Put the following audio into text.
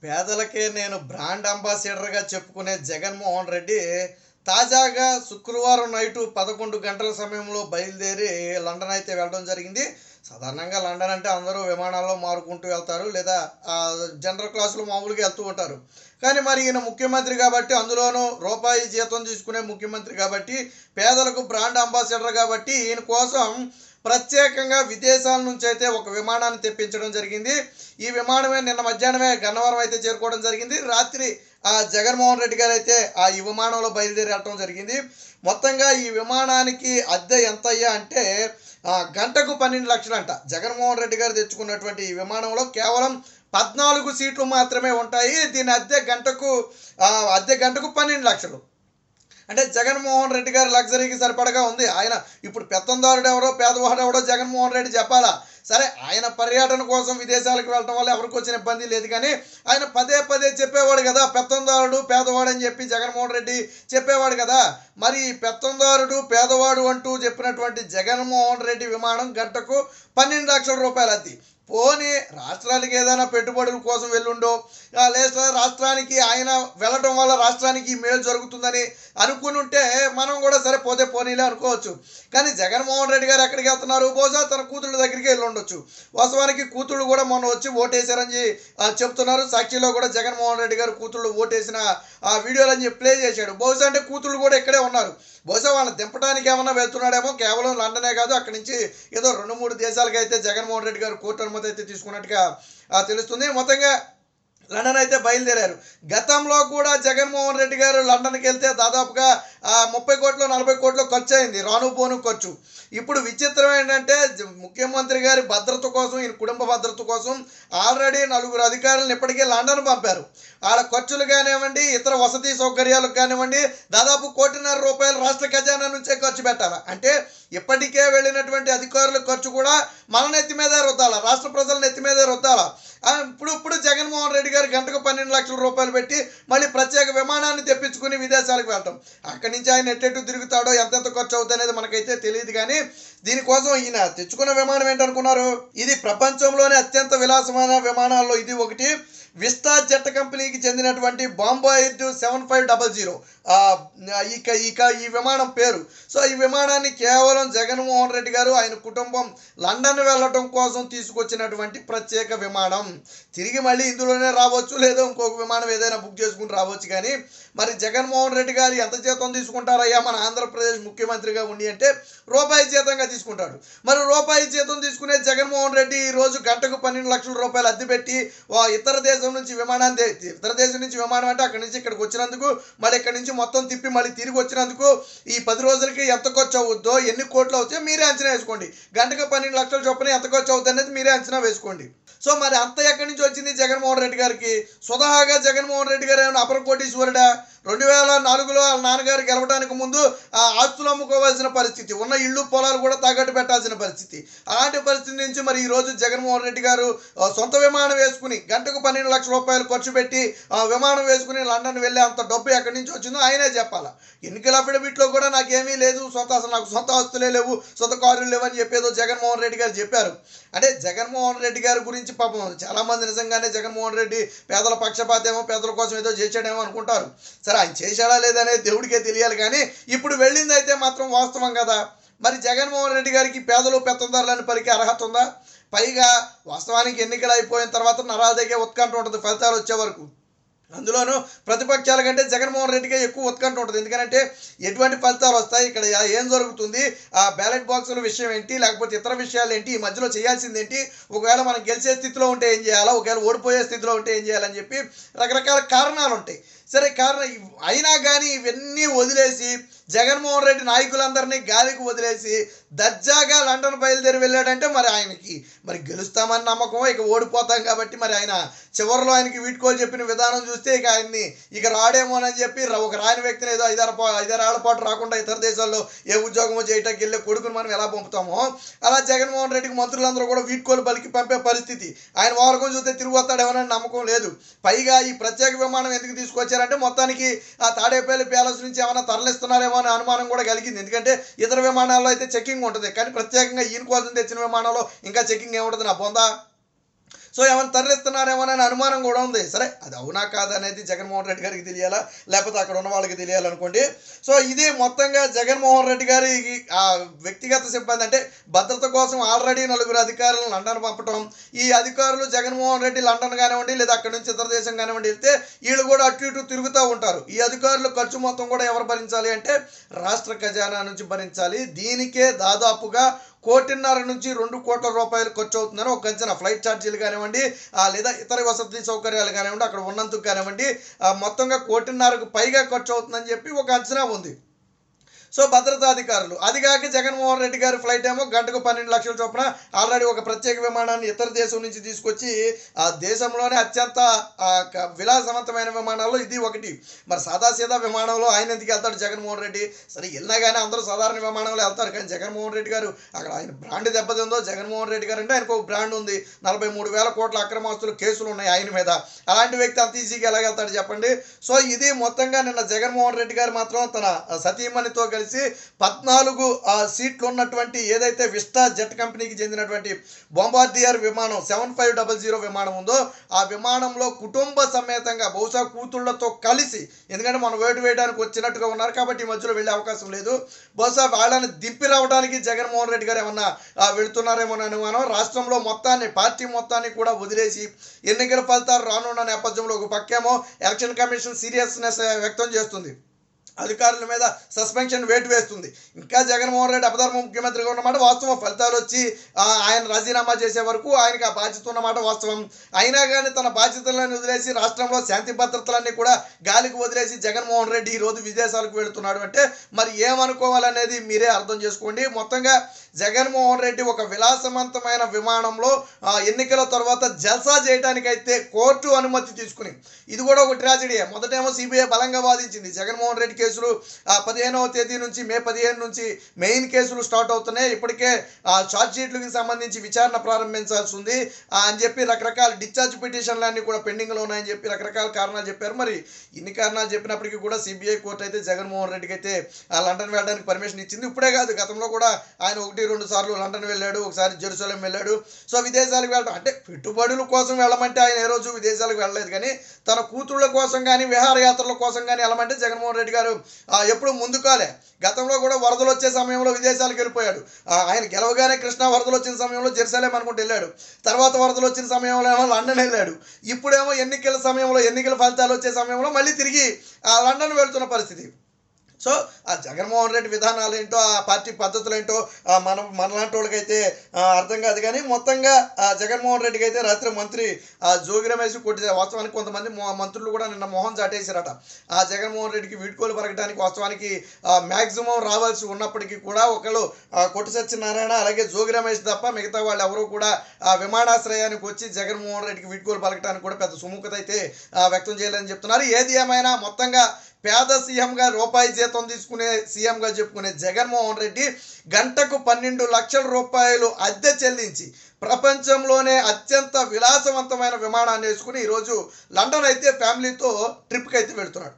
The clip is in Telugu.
పేదలకే నేను బ్రాండ్ అంబాసిడర్గా చెప్పుకునే జగన్మోహన్ రెడ్డి తాజాగా శుక్రవారం నైటు 11 గంటల సమయంలో బయలుదేరి లండన్ అయితే వెళ్ళడం జరిగింది. సాధారణంగా లండన్ అంటే అందరూ విమానాల్లో మారుకుంటూ వెళ్తారు, లేదా జనరల్ క్లాసులో మామూలుగా వెళ్తూ ఉంటారు. కానీ మరి ఈయన ముఖ్యమంత్రి కాబట్టి, అందులోనూ రూపాయి జీతం తీసుకునే ముఖ్యమంత్రి కాబట్టి, పేదలకు బ్రాండ్ అంబాసిడర్ కాబట్టి ఈయన కోసం ప్రత్యేకంగా విదేశాల నుంచి అయితే ఒక విమానాన్ని తెప్పించడం జరిగింది. ఈ విమానమే నిన్న మధ్యాహ్నమే గన్నవరం అయితే చేరుకోవడం జరిగింది. రాత్రి జగన్మోహన్ రెడ్డి గారు అయితే ఈ విమానంలో బయలుదేరి వెళ్ళడం జరిగింది. మొత్తంగా ఈ విమానానికి అద్దె ఎంత అయ్యా అంటే గంటకు 12 లక్షలంట. జగన్మోహన్ రెడ్డి గారు తెచ్చుకున్నటువంటి ఈ విమానంలో కేవలం 14 సీట్లు మాత్రమే ఉంటాయి. దీని అద్దె గంటకు 12 లక్షలు. అంటే జగన్మోహన్ రెడ్డి గారి లగ్జరీకి సరిపడగా ఉంది. ఆయన ఇప్పుడు పెత్తందారుడు ఎవరో పేదవాడు ఎవడో జగన్మోహన్ రెడ్డి చెప్పాలా? సరే, ఆయన పర్యటన కోసం విదేశాలకు వెళ్ళటం వల్ల ఎవరికి వచ్చిన ఇబ్బంది లేదు. కానీ ఆయన పదే పదే చెప్పేవాడు కదా, పెత్తందారుడు పేదవాడు అని చెప్పి జగన్మోహన్ రెడ్డి చెప్పేవాడు కదా. మరి పెత్తందారుడు పేదవాడు అంటూ చెప్పినటువంటి జగన్మోహన్ రెడ్డి విమానం గంటకు 12 లక్షల రూపాయలు అద్దె. పోనీ రాష్ట్రానికి ఏదైనా పెట్టుబడుల కోసం వెళ్ళుండో, లేదా రాష్ట్రానికి ఆయన వెళ్ళటం వల్ల రాష్ట్రానికి మేలు జరుగుతుందని అనుకుని ఉంటే మనం కూడా సరే పోతే పోనీలే అనుకోవచ్చు. కానీ జగన్మోహన్ రెడ్డి గారు ఎక్కడికి వెళ్తున్నారు? బహుశా తన కూతుళ్ళ దగ్గరికి వెళ్ళి ఉండొచ్చు. వాస్తవానికి కూతుళ్ళు కూడా మొన్న వచ్చి ఓటేశారని చెప్తున్నారు. సాక్షిలో కూడా జగన్మోహన్ రెడ్డి గారు కూతుళ్ళు ఓటేసిన ఆ వీడియోలని ప్లే చేశాడు. బహుశా అంటే కూతుళ్ళు కూడా ఇక్కడే ఉన్నారు. బహుశా వాళ్ళని దింపడానికి ఏమన్నా వెళ్తున్నాడేమో. కేవలం లండనే కాదు, అక్కడి నుంచి ఏదో 2-3 దేశాలకు అయితే జగన్మోహన్ రెడ్డి గారు కోర్టు అనుమతి అయితే తీసుకున్నట్టుగా తెలుస్తుంది. మొత్తంగా లండన్ అయితే బయలుదేరారు. గతంలో కూడా జగన్మోహన్ రెడ్డి గారు లండన్కి వెళ్తే దాదాపుగా 30 కోట్లు 40 కోట్లు ఖర్చు అయింది, రాను పోను ఖర్చు. ఇప్పుడు విచిత్రం ఏంటంటే ముఖ్యమంత్రి గారి భద్రత కోసం, ఈయన కుటుంబ భద్రత కోసం ఆల్రెడీ 4 అధికారులను ఇప్పటికే లండన్ పంపారు. వాళ్ళ ఖర్చులు కానివ్వండి, ఇతర వసతి సౌకర్యాలకు కానివ్వండి, దాదాపు ₹1.5 కోటి రాష్ట్ర ఖజానా నుంచే ఖర్చు పెట్టాలి. అంటే ఇప్పటికే వెళ్ళినటువంటి అధికారుల ఖర్చు కూడా మన నెత్తి మీదే రుద్దాల, రాష్ట్ర ప్రజల నెత్తి మీదే రుద్దాల. ఇప్పుడు జగన్మోహన్ రెడ్డి గారు గంటకు 12 లక్షల రూపాయలు పెట్టి మళ్ళీ ప్రత్యేక విమానాన్ని తెప్పించుకుని విదేశాలకు వెళ్ళటం. అక్కడి నుంచి ఆయన ఎట్టెట్టు తిరుగుతాడో, ఎంతెంత ఖర్చు అవుతుంది అనేది మనకైతే తెలియదు. కానీ దీనికోసం ఈయన తెచ్చుకున్న విమానం ఏంటనుకున్నారు? ఇది ప్రపంచంలోనే అత్యంత విలాసమైన విమానాల్లో ఇది ఒకటి. విస్తా జెట్ కంపెనీకి చెందినటువంటి బాంబాయిర్ 7500 ఈ విమానం పేరు. సో ఈ విమానాన్ని కేవలం జగన్మోహన్ రెడ్డి గారు ఆయన కుటుంబం లండన్ వెళ్ళటం కోసం తీసుకొచ్చినటువంటి ప్రత్యేక విమానం. తిరిగి మళ్ళీ ఇందులోనే రావచ్చు, లేదా ఇంకొక విమానం ఏదైనా బుక్ చేసుకుని రావచ్చు. కానీ మరి జగన్మోహన్ రెడ్డి గారు ఎంత జీతం తీసుకుంటారయ్యా మన ఆంధ్రప్రదేశ్ ముఖ్యమంత్రిగా ఉండి అంటే రూపాయి జీతంగా తీసుకుంటాడు. మరి రూపాయి జీతం తీసుకునే జగన్మోహన్ రెడ్డి ఈరోజు గంటకు 12 లక్షల రూపాయలు అద్దె పెట్టి ఇతర దేశం నుంచి విమానం అంటే అక్కడి నుంచి ఇక్కడికి వచ్చినందుకు, మళ్ళీ ఇక్కడి నుంచి మొత్తం తిప్పి మళ్ళీ తిరిగి వచ్చినందుకు ఈ 10 రోజులకి ఎంత ఖర్చు అవుద్దో, ఎన్ని కోట్లు అవుతాయో మీరే అంచనా వేసుకోండి. గంటకు 12 లక్షల చొప్పున ఎంత ఖర్చు అవుతుంది అనేది మీరే అంచనా వేసుకోండి. సో మరి అంత ఎక్కడి నుంచి వచ్చింది జగన్మోహన్ రెడ్డి గారికి? స్వతహాగా జగన్మోహన్ రెడ్డి గారు ఏమైనా అపర కోటీశ్వరుడా? 2004లో వాళ్ళ నాన్నగారు గెలవడానికి ముందు ఆస్తులు అమ్ముకోవాల్సిన పరిస్థితి, ఉన్న ఇళ్ళు పొలాలు కూడా తాకట్టు పెట్టాల్సిన పరిస్థితి. అలాంటి పరిస్థితి నుంచి మరి ఈరోజు జగన్మోహన్ రెడ్డి గారు సొంత విమానం వేసుకుని గంటకు 12 లక్షల రూపాయలు ఖర్చు పెట్టి విమానం వేసుకుని లండన్ వెళ్ళే అంత డబ్బు ఎక్కడి నుంచి వచ్చిందో ఆయనే చెప్పాలా. ఎన్నికల అఫిడవిట్లో కూడా నాకేమీ లేదు, అసలు నాకు సొంత ఆస్తులే లేవు, సొంత కారులు లేవని చెప్పేదో జగన్మోహన్ రెడ్డి గారు చెప్పారు. అంటే జగన్మోహన్ రెడ్డి గారి గురించి పాపం చాలామంది నిజంగానే జగన్మోహన్ రెడ్డి పేదల పక్షపాతేమో, పేదల కోసం ఏదో చేశాడేమో అనుకుంటారు. సరే, ఆయన చేశాడా లేదనే దేవుడికే తెలియాలి. కానీ ఇప్పుడు వెళ్ళింది అయితే మాత్రం వాస్తవం కదా. మరి జగన్మోహన్ రెడ్డి గారికి పేదలు పెత్తందారులని పలికే అర్హత ఉందా? పైగా వాస్తవానికి ఎన్నికలు అయిపోయిన తర్వాత నరాల దగ్గర ఉత్కంఠ ఉంటుంది ఫలితాలు వచ్చే వరకు. అందులోనూ ప్రతిపక్షాల కంటే జగన్మోహన్ రెడ్డికే ఎక్కువ ఉత్కంఠ ఉంటుంది. ఎందుకంటే ఎటువంటి ఫలితాలు వస్తాయి, ఇక్కడ ఏం జరుగుతుంది, బ్యాలెట్ బాక్సుల విషయం ఏంటి, లేకపోతే ఇతర విషయాలు ఏంటి, ఈ మధ్యలో చేయాల్సింది ఏంటి, ఒకవేళ మనం గెలిచే స్థితిలో ఉంటే ఏం చేయాలా, ఒకవేళ ఓడిపోయే స్థితిలో ఉంటే ఏం చేయాలని చెప్పి రకరకాల కారణాలు ఉంటాయి. సరే, అయినా కానీ ఇవన్నీ వదిలేసి జగన్మోహన్ రెడ్డి నాయకులందరినీ గాలికి వదిలేసి దర్జాగా లండన్ బయలుదేరి వెళ్ళాడంటే మరి ఆయనకి గెలుస్తామని నమ్మకం, ఇక ఓడిపోతాం కాబట్టి మరి ఆయన చివరిలో ఆయనకి వీడ్కోలు చెప్పిన విధానం చూస్తే ఆయన్ని రాడేమోనని చెప్పి ఒక రాని వ్యక్తిని ఏదో 5-6 ఏళ్ల పాటు రాకుండా ఇతర దేశాల్లో ఏ ఉద్యోగమో చేయటానికి వెళ్ళే కొడుకుని మనం ఎలా పంపుతామో అలా జగన్మోహన్ రెడ్డికి మంత్రులందరూ కూడా వీడ్కోలు పలికి పంపే పరిస్థితి. ఆయన వారకం చూస్తే తిరిగి వస్తాడేమోనని నమ్మకం లేదు. పైగా ఈ ప్రత్యేక విమానం ఎందుకు తీసుకొచ్చారంటే మొత్తానికి తాడేపల్లి ప్యాలెస్ నుంచి ఏమైనా తరలిస్తున్నారేమో అనే అనుమానం కూడా కలిగింది. ఎందుకంటే ఇతర విమానాల్లో అయితే చెకింగ్ ఉంటుంది, కానీ ప్రత్యేకంగా ఈయన కోసం తెచ్చిన విమానంలో ఇంకా చెకింగ్ ఏముంటుంది నా బొందా. సో ఏమైనా తరలిస్తున్నారేమోనని అనుమానం కూడా ఉంది. సరే అది అవునా కాదా అనేది జగన్మోహన్ రెడ్డి గారికి తెలియాలా, లేకపోతే అక్కడ ఉన్న వాళ్ళకి తెలియాలనుకోండి. సో ఇది మొత్తంగా జగన్మోహన్ రెడ్డి గారి వ్యక్తిగత సిబ్బంది అంటే భద్రత కోసం ఆల్రెడీ 4 అధికారులను లండన్ పంపటం. ఈ అధికారులు జగన్మోహన్ రెడ్డి లండన్ కానివ్వండి లేదా అక్కడి నుంచి ఇతర దేశం కానివ్వండి వెళ్తే వీళ్ళు కూడా అటు ఇటు తిరుగుతూ ఉంటారు. ఈ అధికారులు ఖర్చు మొత్తం కూడా ఎవరు భరించాలి అంటే రాష్ట్ర ఖజానా నుంచి భరించాలి. దీనికే దాదాపుగా 1.5 నుంచి 2 కోట్ల రూపాయలు ఖర్చు అవుతుందని ఒక అంచనా. ఫ్లైట్ ఛార్జీలు కానివ్వండి లేదా ఇతర వసతి సౌకర్యాలు కానివ్వండి, అక్కడ ఉన్నందుకు కానివ్వండి, మొత్తంగా 1.5 పైగా ఖర్చు అవుతుందని చెప్పి ఒక అంచనా ఉంది. సో భద్రతా అధికారులు అది కాక జగన్మోహన్ రెడ్డి గారి ఫ్లైట్ ఏమో గంటకు 12 లక్షల చొప్పున ఆల్రెడీ ఒక ప్రత్యేక విమానాన్ని ఇతర దేశం నుంచి తీసుకొచ్చి ఆ దేశంలోనే అత్యంత విలాసవంతమైన విమానాల్లో ఇది ఒకటి. మరి సాదాసీదా విమానంలో ఆయన ఎందుకు వెళ్తాడు జగన్మోహన్ రెడ్డి? సరే వెళ్ళినా కానీ అందరూ సాధారణ విమానంలో వెళ్తారు, కానీ జగన్మోహన్ రెడ్డి గారు అక్కడ ఆయన బ్రాండ్ దెబ్బతిందో. జగన్మోహన్ రెడ్డి గారు అంటే ఆయనకు ఒక బ్రాండ్ ఉంది, 43,000 కోట్ల అక్రమాస్తులు కేసులు ఉన్నాయి ఆయన మీద. అలాంటి వ్యక్తి అంత ఈజీగా ఎలా వెళ్తాడు చెప్పండి? సో ఇది మొత్తంగా నిన్న జగన్మోహన్ రెడ్డి గారు మాత్రం తన సతీమణితో కలిసి 14 సీట్లు ఉన్నటువంటి ఏదైతే విస్టా జెట్ కంపెనీకి చెందినటువంటి బొంబార్డియర్ విమానం 7500 విమానం ఉందో ఆ విమానంలో కుటుంబ సమేతంగా బహుశా కూతుళ్లతో కలిసి, ఎందుకంటే మనం వేటు వేయడానికి వచ్చినట్టుగా ఉన్నారు కాబట్టి ఈ మధ్యలో వెళ్ళే అవకాశం లేదు, బహుశా వాళ్ళని దింపి రావడానికి జగన్మోహన్ రెడ్డి గారు ఏమన్నా వెళుతున్నారేమో అనుమానం. రాష్ట్రంలో మొత్తాన్ని పార్టీ మొత్తాన్ని కూడా వదిలేసి ఎన్నికల ఫలితాలు రానున్న నేపథ్యంలో ఒక పక్కేమో ఎలక్షన్ కమిషన్ సీరియస్నెస్ వ్యక్తం చేస్తుంది, అధికారుల మీద సస్పెన్షన్ వేటు వేస్తుంది. ఇంకా జగన్మోహన్ రెడ్డి అపధర్మ ముఖ్యమంత్రిగా ఉన్నమాట వాస్తవం. ఫలితాలు వచ్చి ఆయన రాజీనామా చేసే వరకు ఆయనకి ఆ బాధ్యత ఉన్నమాట వాస్తవం. అయినా కానీ తన బాధ్యతలను వదిలేసి రాష్ట్రంలో శాంతి భద్రతలన్నీ కూడా గాలికి వదిలేసి జగన్మోహన్ రెడ్డి ఈరోజు విదేశాలకు వెళుతున్నాడు అంటే మరి ఏమనుకోవాలనేది మీరే అర్థం చేసుకోండి. మొత్తంగా జగన్మోహన్ రెడ్డి ఒక విలాసవంతమైన విమానంలో ఎన్నికల తర్వాత జల్సా చేయడానికైతే కోర్టు అనుమతి తీసుకుని, ఇది కూడా ఒక ట్రాజడీ. మొదటేమో సిబిఐ బలంగా వాదించింది. జగన్మోహన్ రెడ్డి కేసులు 15వ తేదీ నుంచి మే 15 నుంచి మెయిన్ కేసులు స్టార్ట్ అవుతున్నాయి, ఇప్పటికే షార్ట్ షీట్లకు సంబంధించి విచారణ ప్రారంభించాల్సి ఉంది అని చెప్పి రకరకాల డిశ్చార్జ్ పిటిషన్లు అన్నీ కూడా పెండింగ్లో ఉన్నాయని చెప్పి రకరకాల కారణాలు చెప్పారు. మరి ఇన్ని కారణాలు చెప్పినప్పటికీ కూడా సిబిఐ కోర్టు అయితే జగన్మోహన్ రెడ్డికి అయితే లండన్ వెళ్ళడానికి పర్మిషన్ ఇచ్చింది. ఇప్పుడే కాదు, గతంలో కూడా ఆయన 1-2 సార్లు లండన్ వెళ్ళాడు, ఒకసారి జెరూసలేం వెళ్ళాడు. సో విదేశాలకు వెళ్ళడం అంటే పెట్టుబడుల కోసం వెళ్ళమంటే ఆయన ఏ రోజు విదేశాలకు వెళ్ళలేదు, కానీ తన కూతుళ్ళ కోసం కానీ విహారయాత్రల కోసం కానీ వెళ్ళమంటే జగన్మోహన్ రెడ్డి గారు ఎప్పుడు ముందుకాలే. గతంలో కూడా వరదలు వచ్చే సమయంలో విదేశాలకు వెళ్ళిపోయాడు. ఆయన గెలవగానే కృష్ణా వరదలు వచ్చిన సమయంలో జెరూసలేం అనుకుంటూ వెళ్ళాడు, తర్వాత వరదలు వచ్చిన సమయంలో ఏమో లండన్ వెళ్ళాడు, ఇప్పుడేమో ఎన్నికల సమయంలో ఎన్నికల ఫలితాలు వచ్చే సమయంలో మళ్ళీ తిరిగి లండన్ వెళ్తున్న పరిస్థితి. సో ఆ జగన్మోహన్ రెడ్డి విధానాలు ఏంటో, ఆ పార్టీ పద్ధతులు ఏంటో మనలాంటి వాళ్ళకైతే అర్థం కాదు. కానీ మొత్తంగా జగన్మోహన్ రెడ్డికి అయితే రాత్రి మంత్రి జోగి రమేష్ కొట్టి, వాస్తవానికి కొంతమంది మంత్రులు కూడా నిన్న మొహం చాటేశారట ఆ జగన్మోహన్ రెడ్డికి వీడ్కోలు పలకడానికి. వాస్తవానికి మ్యాక్సిమం రావాల్సి ఉన్నప్పటికీ కూడా ఒకళ్ళు కొట్టి సత్యనారాయణ అలాగే జోగి రమేష్ తప్ప మిగతా వాళ్ళు ఎవరూ కూడా విమానాశ్రయానికి వచ్చి జగన్మోహన్ రెడ్డికి వీడ్కోలు పలకడానికి కూడా పెద్ద సుముఖత అయితే వ్యక్తం చేయాలని చెప్తున్నారు. ఏది ఏమైనా మొత్తంగా పేద సీఎంగా రూపాయి జీతం తీసుకునే సీఎంగా చెప్పుకునే జగన్మోహన్ రెడ్డి గంటకు 12 లక్షల రూపాయలు అద్దె చెల్లించి ప్రపంచంలోనే అత్యంత విలాసవంతమైన విమానాన్ని వేసుకుని ఈరోజు లండన్ అయితే ఫ్యామిలీతో ట్రిప్కి అయితే వెళ్తున్నాడు.